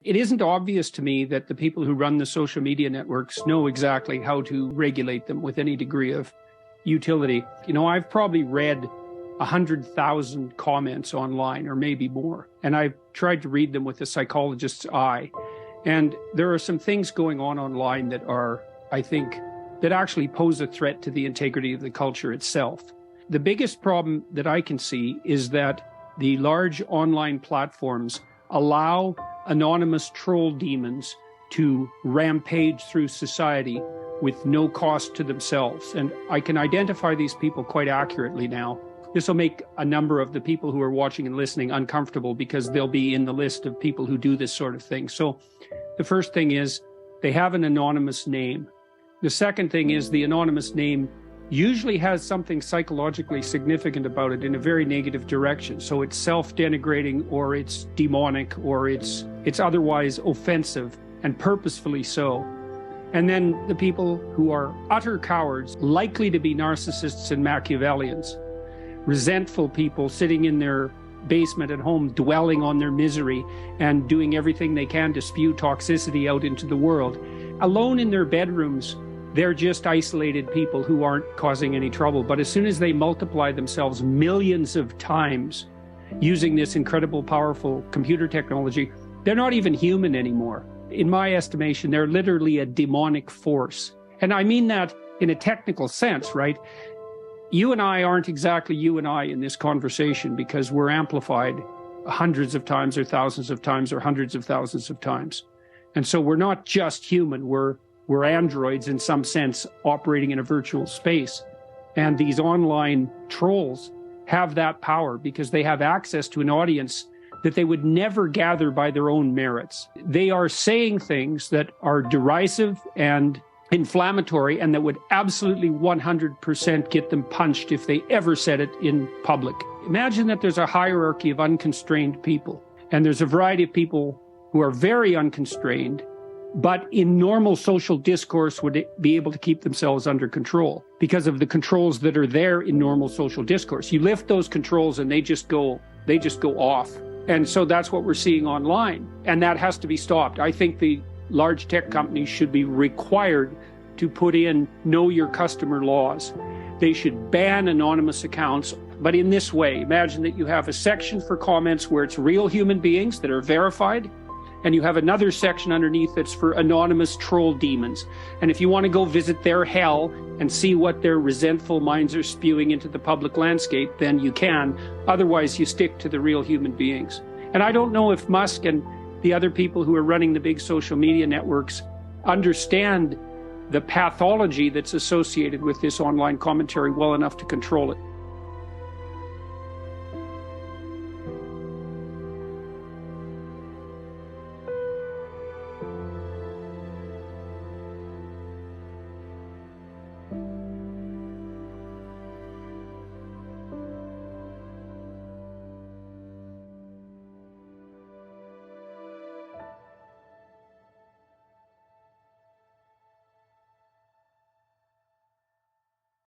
It isn't obvious to me that the people who run the social media networks know exactly how to regulate them with any degree of utility. I've probably read 100,000 comments online, or maybe more, and I've tried to read them with a psychologist's eye. And there are some things going on online that are, I think, that actually pose a threat to the integrity of the culture itself. The biggest problem that I can see is that the large online platforms allow anonymous troll demons to rampage through society with no cost to themselves. And I can identify these people quite accurately now. This will make a number of the people who are watching and listening uncomfortable because they'll be in the list of people who do this sort of thing. So the first thing is they have an anonymous name. The second thing is the anonymous name usually has something psychologically significant about it in a very negative direction. So it's self-denigrating, or it's demonic, or it's otherwise offensive, and purposefully so. And then the people who are utter cowards, likely to be narcissists and Machiavellians, resentful people sitting in their basement at home, dwelling on their misery and doing everything they can to spew toxicity out into the world. Alone in their bedrooms, they're just isolated people who aren't causing any trouble. But as soon as they multiply themselves millions of times using this incredible, powerful computer technology, they're not even human anymore. In my estimation, they're literally a demonic force. And I mean that in a technical sense, right? You and I aren't exactly you and I in this conversation because we're amplified hundreds of times or thousands of times or hundreds of thousands of times. And so we're not just human, we're androids in some sense operating in a virtual space. And these online trolls have that power because they have access to an audience that they would never gather by their own merits. They are saying things that are derisive and inflammatory and that would absolutely 100% get them punched if they ever said it in public. Imagine that there's a hierarchy of unconstrained people, and there's a variety of people who are very unconstrained, but in normal social discourse would be able to keep themselves under control because of the controls that are there in normal social discourse. You lift those controls and they just go off. And so that's what we're seeing online. And that has to be stopped. I think the large tech companies should be required to put in know your customer laws. They should ban anonymous accounts, but in this way. Imagine that you have a section for comments where it's real human beings that are verified, and you have another section underneath that's for anonymous troll demons. And if you want to go visit their hell and see what their resentful minds are spewing into the public landscape, then you can. Otherwise, you stick to the real human beings. And I don't know if Musk and the other people who are running the big social media networks understand the pathology that's associated with this online commentary well enough to control it.